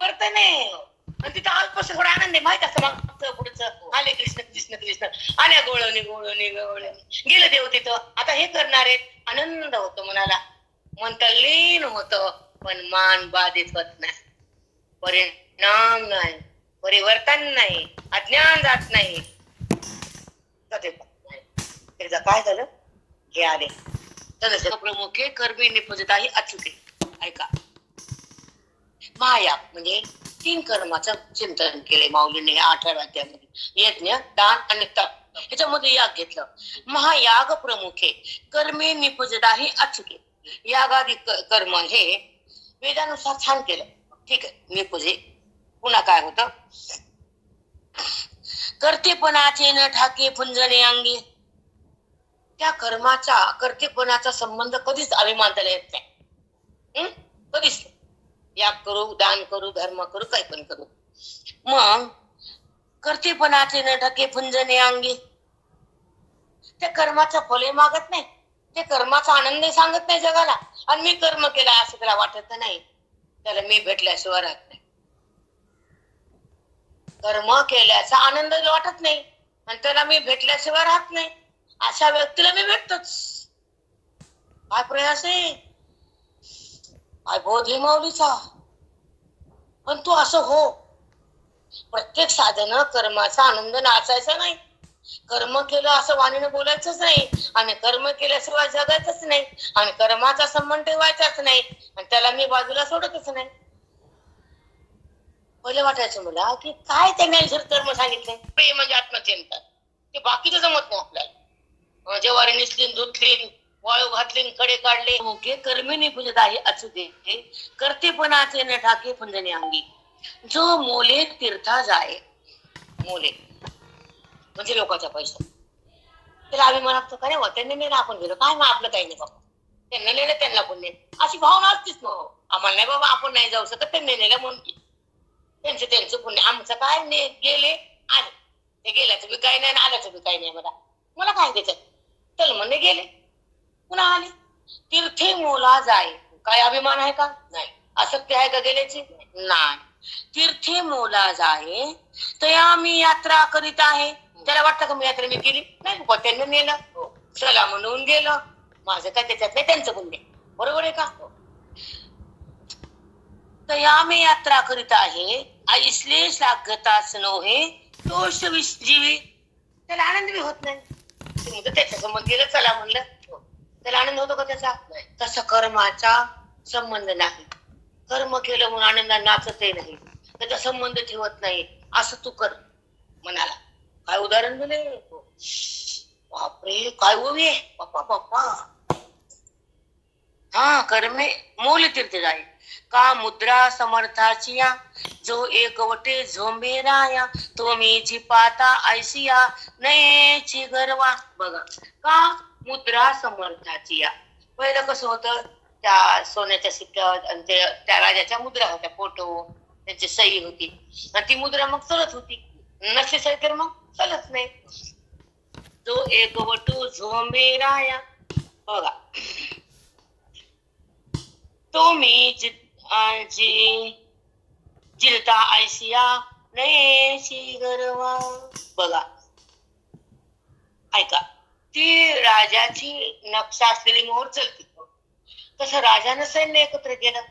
करत नाही. आणि तिथं अल्पस थोडा आनंद आहे. माहित असतं मागचं पुढचं. आले कृष्ण कृष्ण कृष्ण, आल्या गोळवणी गोळवणी गोळवणी, गेलं देव तिथं. आता हे करणार आहेत. आनंद होतो मनाला, मन तल्लीन होतं, पण मान बाधित होत नाही. परिणाम नाही, परिवर्तन नाही, अज्ञान जात नाही. एकदा काय झालं हे आले तर प्रमुखे कर्मी निपुजताही अचुके. ऐका, माया म्हणजे 3 कर्माचं चिंतन केले माऊलीने 8व्या अध्यायामध्ये. यज्ञ, दान आणि तप ह्याच्यामध्ये याग घेतलं. महायाग प्रमुखे कर्मे निपुजताही अचुके. यागादी कर्म हे वेदानुसार छान केलं, ठीक आहे, निपुजे. पुन्हा काय होतं, कर्तेपणाचे न ठाके पुंजने अंगी. त्या कर्माचा कर्तेपणाचा संबंध कधीच अभिमानताला येत नाही. कधीच. याग करू, दान करू, धर्म करू, काही पण करू. मग कर्तेपणाचे न ठाके पुंजने अंगी. त्या कर्माचं फले मागत नाही, ते कर्माचा आनंद सांगत नाही जगाला. आणि मी कर्म केला असं त्याला वाटत नाही, त्याला मी भेटल्याशिवाय राहत नाही. कर्म केल्याचा आनंद वाटत नाही आणि त्याला मी भेटल्याशिवाय राहत नाही. अशा व्यक्तीला मी भेटतोच. काय प्रयास आहे, काय बोध आहे माऊलीचा. पण तू असं हो, प्रत्येक साधन कर्माचा आनंद नाचायचा नाही. कर्म केलं असं वाणीने बोलायचंच नाही, आणि कर्म केल्याशिवाय जगायचंच नाही, आणि कर्माचा संबंध ठेवायचाच नाही, आणि त्याला मी बाजूला सोडतच नाही. पहिले वाटायचं मला की काय त्यांनी कर्म सांगितले, प्रेम म्हणजे आत्मचिंतन, ते बाकीचं जमत नाही आपल्याला. जेवारी निसलीन, धुतलीन, वाळू घातलीन, कडे काढले. मुखे कर्मी निपुजत आहे अचुके, कर्तेपणाचे न ठाके पुंजने अंगी. जो मोले तीर्था जाय, मोले म्हणजे लोकांचा पैसा, त्याला अभिमान असतो. का नाही, त्यांनी नेलं आपण गेलो, काय मग आपलं काही नाही बाबा, त्यांना नेलं त्यांना पुण्य, अशी भावना असतीच. मग आम्हाला नाही बाबा, आपण नाही जाऊ शकत, त्यांनी नेलं म्हणून त्यांचं पुण्य, आमचं काय गेले आले. ते गेल्याचं बी काही नाही, आल्याचं बी काही नाही. मला काय त्याच्यात, चल म्हणणे गेले पुन्हा आले. तीर्थे मोला जाय, काय अभिमान आहे का? नाही. आसक्ती आहे का गेल्याची? नाही. तीर्थे मोला जाय तया मी यात्रा करीत आहे. त्याला वाटतं का मी यात्रा मी केली नाही, त्यांनी नेलं, चला म्हणून गेलं, माझं काय त्याच्यात नाही, त्यांचं पुण्य. बरोबर आहे का? तया मी यात्रा करीत आहे, ऐसले श्लाघताच नव्हे दोष जीवी. त्याला आनंद बी होत नाही. त्याच्या संबंध गेलं, चला म्हणलं, त्याला आनंद होतो का त्याचा? तसा कर्माचा संबंध नाही. कर्म केलं म्हणून आनंदाने नाचतही नाही, त्याचा संबंध ठेवत नाही. असं तू कर मनाला. काय उदाहरण दिले, बापरे काय उभी आहे बाप्पा बाप्पा. हा, कर्मे मूल तीर्थ जाय का मुद्रा समर्थाची या, जो एकवटे झोंबेराया, तो मी पाता ऐसिया नयेची गरवा. बघा, का मुद्रा समर्थाची या. पहिलं कसं होतं, त्या सोन्याच्या सिक्क्यावर आणि त्या राजाच्या मुद्रा होत्या, फोटो त्यांची सही होती, आणि ती मुद्रा मग चलत होती. नसली सही तर मग चलत नाही. जो एकवटू झोंबेराया, बघा, तो मी जिलता ऐसिया नयेची गरवा. बघा, ऐका, ती राजाची नक्षा असलेली मोहर चलती. तसं राजानं सैन्य एकत्र केलं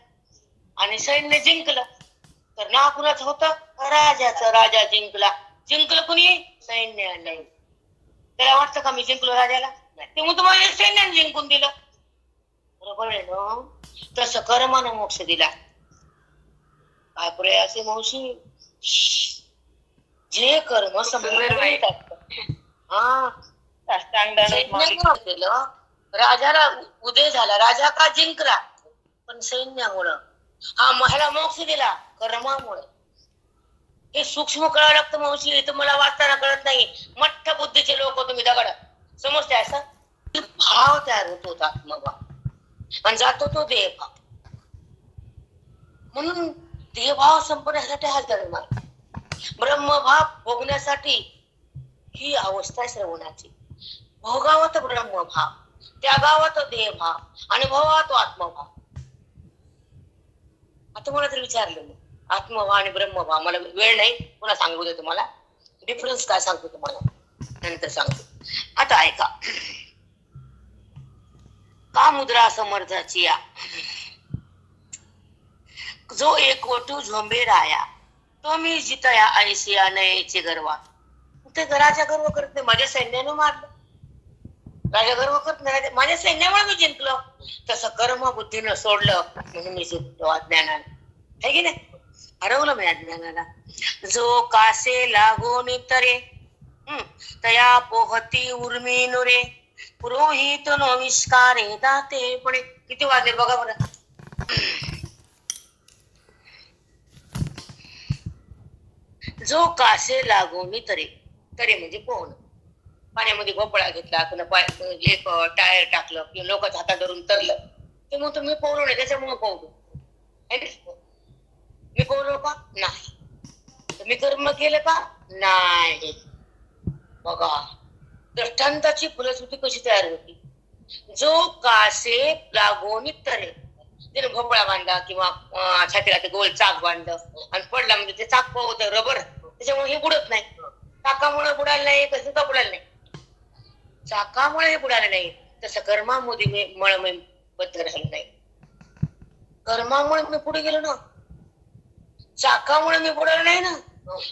आणि सैन्य जिंकलं, तर ना कुणाचं होतं? राजाचं. राजा जिंकला. जिंकलं कुणी? सैन्य. नाही. त्याला वाटतं का मी जिंकलो राजाला? नाही. ते मग तुम्हाला सैन्याने जिंकून दिलं. बरोबर आहे ना? तसं कर्मानं मोक्ष दिला. काय प्रयास आहे मावशी, जे कर्म संबंध. हा, राजाला उदय झाला, राजा का जिंकला? पण सैन्यामुळं. हा, ह्याला मोक्ष दिला कर्मामुळे. हे सूक्ष्म कळावं लागतं मावशी, हे तर मला वाचताना कळत नाही. मठ्ठ बुद्धीचे लोक तुम्ही दगड समजते. असं भाव तयार होतो, आत्मभाव, आणि जातो तो देहभाव. म्हणून देहभाव संपण्यासाठी हा जन्म आहे. ब्रह्मभाव भोगण्यासाठी ही अवस्था आहे श्रवणाची. भोगावत ब्रह्मभाव, त्यागावत देहभाव, आणि भवावत आत्मभाव. आता मला तर विचारलं आत्मभाव आणि ब्रह्मभाव, मला वेळ नाही, पुन्हा सांगू दे तुम्हाला डिफरन्स काय सांगतो तुम्हाला, नंतर सांगतो. आता ऐका, का मुद्रा समर्थाची या, जो एकवटू झोंबे राया तो मी जितया ऐशी अनयेचे गर्वा. ते राजा गर्व करत नाही, माझ्या सैन्यानं मारलं. राजा गर्व करत नाही, माझ्या सैन्यामुळे मी जिंकलो. तसं कर्म बुद्धीनं सोडलं म्हणून मी जिंकलो अज्ञानानं. है की नाही? हरवलं मी अज्ञानाला. जो कासे लागून तरे तया पोहती उर्मी नुरे पुरोहित नविष्कारे दाते पडे. किती वाजले बघा बरं. जो कासे लागून तरे, तरे म्हणजे पोहणं. पाण्यामध्ये भोपळा घेतला, एक टायर टाकलं किंवा लोकांच्या हातात धरून तरलं, ते मग तुम्ही पोहलो नाही, त्याच्यामुळे पोहलो. मी पोहलो का? नाही. तुम्ही कर्म केलं का? नाही. बघा दृष्टांताची फलश्रुती कशी तयार होती. जो कासे लागून तरे, त्याने भोपळा बांधला किंवा छातीला ते गोल चाक बांधलं आणि पडला म्हणजे ते चाक होतं रबर, त्याच्यामुळे हे बुडत नाही. चाकामुळे बुडायला नाही, कसं का बुडायला नाही? चाकामुळे हे बुडायला नाही. तसं कर्मामध्ये मळमय बद्ध राहिलं नाही. कर्मामुळे मी पुढे गेलो ना, चाकामुळे मी बुडायला नाही ना.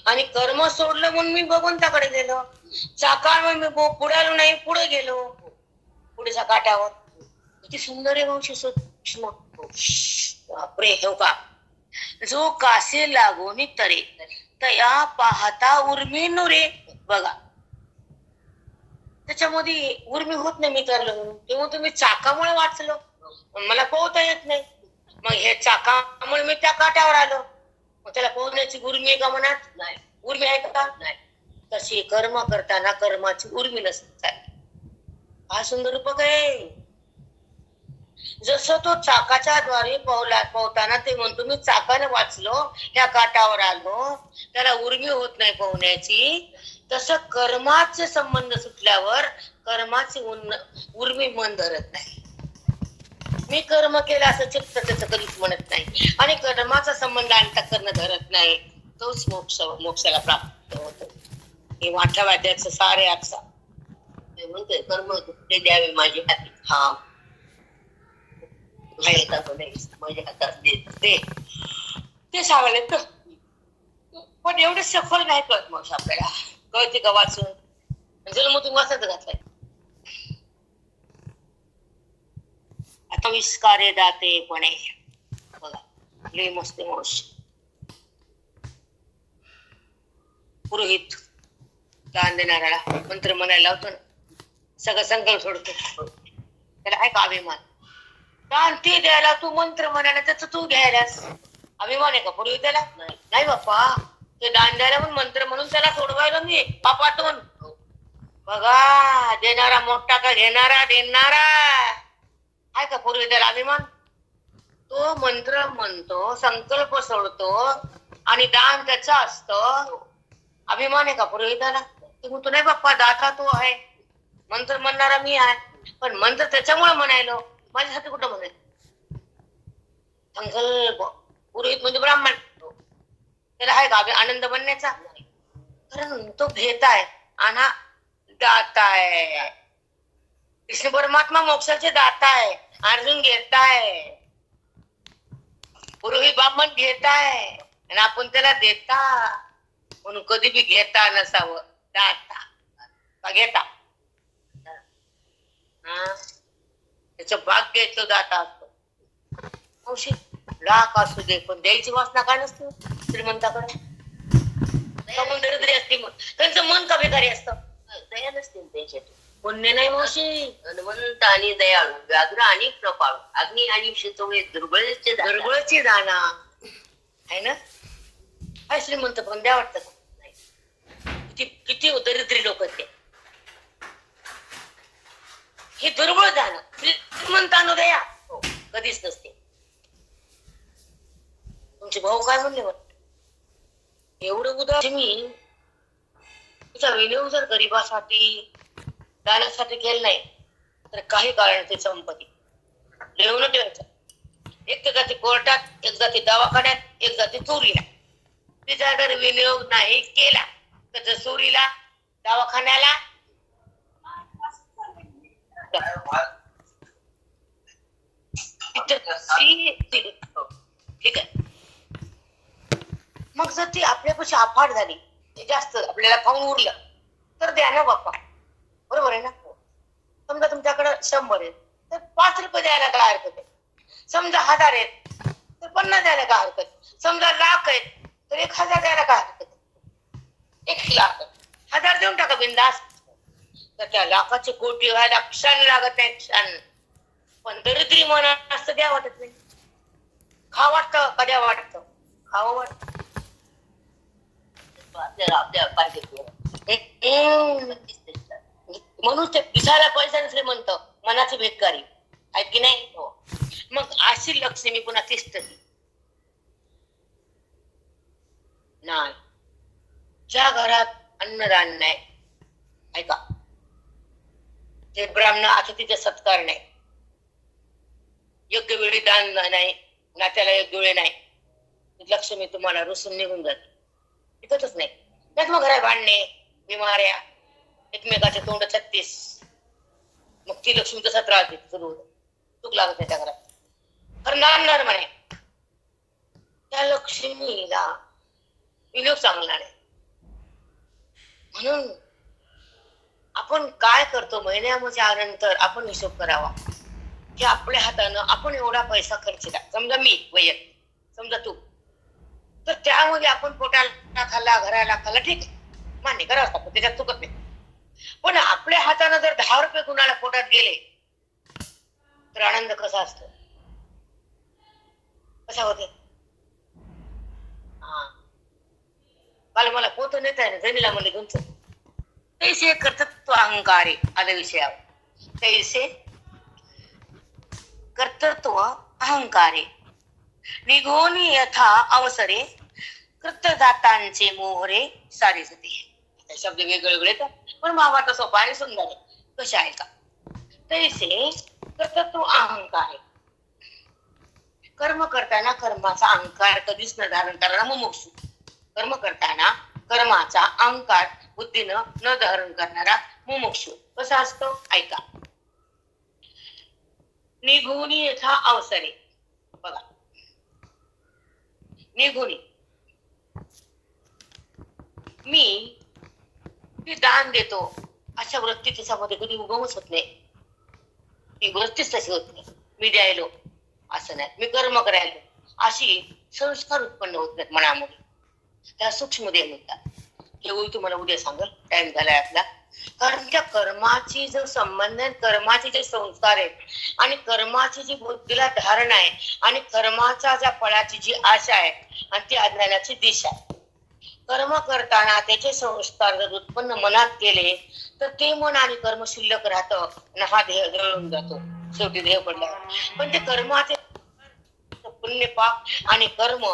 आणि कर्म सोडलं म्हणून मी भगवंताकडे गेलो. चाकामुळे मी बुडालो नाही, पुढे गेलो पुढेच्या काठावर. किती सुंदर आहे वंश सूक्ष्म. बापरे. हो का. जो कासे लागून तरे तया पाहता उर्मी नुरे. बघा त्याच्यामध्ये उर्मी होत नाही मी तरलो म्हणून, तेव्हा तुम्ही चाकामुळे वाचलो, मला पोहता येत नाही. मग हे चाकामुळे मी त्या काठावर आलो, मग त्याला पोहण्याची उर्मी आहे का मनात? नाही. उर्मी आहे का? नाही. तशी कर्म करताना कर्माची उर्मी नसते. हा सुंदर रूपक आहे. जसं तो चाकाच्या द्वारे पोहताना ते म्हणतो मी चाकाने वाचलो, त्या काठावर आलो, त्याला उर्मी होत नाही पोहण्याची. तसं कर्माचे संबंध सुटल्यावर कर्माची उर्मी मन धरत नाही. मी कर्म केलं असं चित्त त्याचं कधीच म्हणत नाही. आणि कर्माचा संबंध अंतःकरण धरत नाही, तोच मोक्षाला प्राप्त होतो. हे 8व्या अध्यायाचं सारे आजचा म्हणतोय कर्म ते द्यावे माझ्या हाती. हा माझ्या हातात ते सांगायला. पण एवढे सफल नाही कळत. मग आपल्याला कळते का वाचून? जन्मतून वाचत घातलाय. आता विस्कारे दाते पणे. बघा लय मस्त मावश. पुरोहित दान देणाऱ्याला मंत्र म्हणायला लावतो ना, सगळं संकल्प सोडतो, त्याला आहे का अभिमान? दान ते द्यायला, तू मंत्र म्हणायला, त्याचं तू घ्यायलास अभिमान आहे का पुरोहिताला? नाही बाप्पा. ते दान द्यायला म्हणून मंत्र म्हणून त्याला सोडवायला मी पापातून. बघा देणारा मोठा का घेणारा देणारा आहे का पुरोहिताला अभिमान? तो मंत्र म्हणतो, संकल्प सोडतो आणि दान त्याचं असतं. अभिमान आहे का पुरोहिताला? ते म्हणतो नाही बाप्पा दाता तो आहे, मंत्र म्हणणारा मी आहे, पण मंत्र त्याच्यामुळे म्हणायलो, माझ्यासाठी कुठं म्हणायचं? संकल्प. पुरोहित म्हणजे ब्राह्मण, त्याला आहे का आनंद बनण्याचा? कारण तो घेत आहे आणि दाता आहे. कृष्ण परमात्मा मोक्षाचे दाता आहे, अर्जुन घेताय. पुरोहित ब्राह्मण घेताय आणि आपण त्याला देता, म्हणून कधी बी घेता नसावं, दाता का घेता. त्याचं भाग्य तो दाता असतो. लाख असू दे पण द्यायची वासना काय नसते श्रीमंताकडे. दरिद्री असते मग त्यांचं मन का बेकारी असतं, दया नसते त्यांच्यात. पुण्य नाही मावशी. हनुमंत आणि दयाळू, व्याघ्र आणि कृपाळू, अग्नी आणि शितोळे, दुर्बळची दाना आहे ना. काय श्रीमंत पण द्या वाटत. किती किती दरिद्री लोक ते. हे दुर्बळ दान श्रीमंतानं दया कधीच नसते. तुमचे भाऊ काय म्हणले वाटत? एवढं उदार मी तुझा विनियोग जर गरिबासाठी दानासाठी केलं नाही तर काही कारण ते संपत्ती लिहून ठेवायचं. एक तर जाते कोर्टात, एक जाते दवाखान्यात, एक जाते चोरीला. तिचा जर विनियोग नाही केला तर चोरीला, दवाखान्याला, ठीक आहे. मग जर ती आपल्यापेक्षा अफाट झाली, ते जास्त आपल्याला खाऊन उरलं, तर द्या ना बाप्पा, बरोबर आहे ना. समजा तुमच्याकडे 100 आहेत तर 5 रुपये द्यायला काय हरकत आहे. समजा 1000 आहेत तर 50 द्यायला काय हरकत आहे. समजा लाख आहेत तर 1000 द्यायला काय हरकत आहे. 1 लाख 1000 देऊन टाका बिंदास. तर त्या लाखाचे कोटी व्हायला क्षण लागत नाही, क्षण. पण दरिद्री मन असं द्या वाटत नाही. खा वाटतं, कद्या वाटतं, खावं वाटतं. आपल्या पाहिजे म्हणून ते दिसायला पैसा श्रीमंत, मनाची भिकारी आहे की नाही. हो. मग अशी लक्ष्मी पुन्हा तिष्ठती नाही. ज्या घरात अन्नदान नाही, ऐका, ते ब्राह्मण अतिथीचा सत्कार नाही, योग्य वेळी दान नाही, नात्याला योग्य वेळ नाही, लक्ष्मी तुम्हाला रुसून निघून जाते. इथंच नाही. त्यात मग घरात भांडणे, बिमाऱ्या, एकमेकाचे तोंड 36, मग ती लक्ष्मी तसा त्रास देते. सुरू होत, चूक लागत नाही त्या घरात. करणार म्हणे त्या लक्ष्मीला विलोक चांगला नाही. म्हणून आपण काय करतो, महिन्यामध्ये आल्यानंतर आपण हिशोब करावा की आपल्या हातानं आपण एवढा पैसा खर्च केला. समजा मी वैयक्तिक, समजा तू, तर त्यामध्ये आपण पोटाला खाल्ला, घराला खाल्ला, ठीक आहे, मान्य करावंच लागतं, त्याच्यात चुकत नाही. पण आपल्या हातानं जर 10 रुपये कुणाला पोटात गेले तर आनंद कसा असतो, कसा होते. काल मला पोत नेता आहे जणीला म्हणले तुमचं तैसे कर्तृत्व अहंकारे आल्या विषयावर. तैसे कर्तृत्व अहंकारे निघून यथा अवसरे कृतदातांचे मोहरे सारे सते. शब्द वेगवेगळे तर पण महाभारत सोपा आणि सुंदर आहे. कशा आहे का. तैसे कर्तृत्व अहंकारे, कर्म करताना कर्माचा अहंकार कधीच न धारण करणारा मुमुक्षू. कर्म करताना कर्माचा अहंकार बुद्धीनं न धारण करणारा मुमुक्षू कसा असतो, ऐका. निघून यथा अवसरे, बघा, निघून मी दान देतो अशा वृत्ती त्याच्यामध्ये कधी उगमच होत नाही. ती वृत्तीच तशी होत नाही. मी द्यायलो असं नाही, मी कर्म करायलो अशी संस्कार उत्पन्न होत नाहीत मनामध्ये. त्या सूक्ष्म देह म्हणतात. हे तुम्हाला उद्या सांगेल, टाइम झालाय आपला. कारण त्या कर्माची जो संबंध आहे, कर्माचे जे संस्कार आहेत आणि कर्माची जी बुद्धीला धारणा आहे आणि कर्माच्या ज्या फळाची जी आशा आहे आणि ती अज्ञानाची दिशा आहे. कर्म करताना त्याचे संस्कार जर उत्पन्न मनात केले तर ते मन आणि कर्म शिल्लक राहतं आणि हा देह जळून जातो शेवटी देह पडल्यावर. पण ते कर्माचे पुण्य पाप आणि कर्म,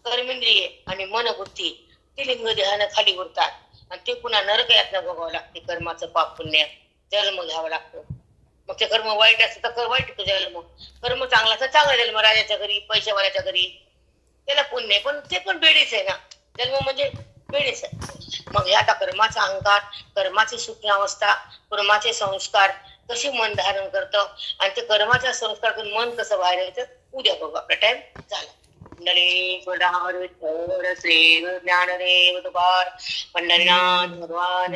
कर्मेंद्रिय आणि मन बुद्धी ते लिंग देहानं खाली उरतात आणि ते पुन्हा नरक यातना भोगावं लागते. कर्माचं पाप पुण्य जन्म घ्यावं लागतं. मग ते कर्म वाईट असतं तर वाईट जन्म, कर्म चांगला तर चांगला जन्म, राजाच्या घरी, पैशावाल्याच्या घरी, त्याला पुण्य. पण ते पण बेडीच आहे ना, जन्म म्हणजे बेडीच आहे. मग हे आता कर्माचा अहंकार, कर्माची सूक्ष्म अवस्था, कर्माचे संस्कार कसे मन धारण करतं आणि ते कर्माच्या संस्कारातून मन कसं बाहेर येतं उद्या बघू. आपला टाइम झाला. श्री ज्ञानदेव तुकार पंढरीनाथ भगवान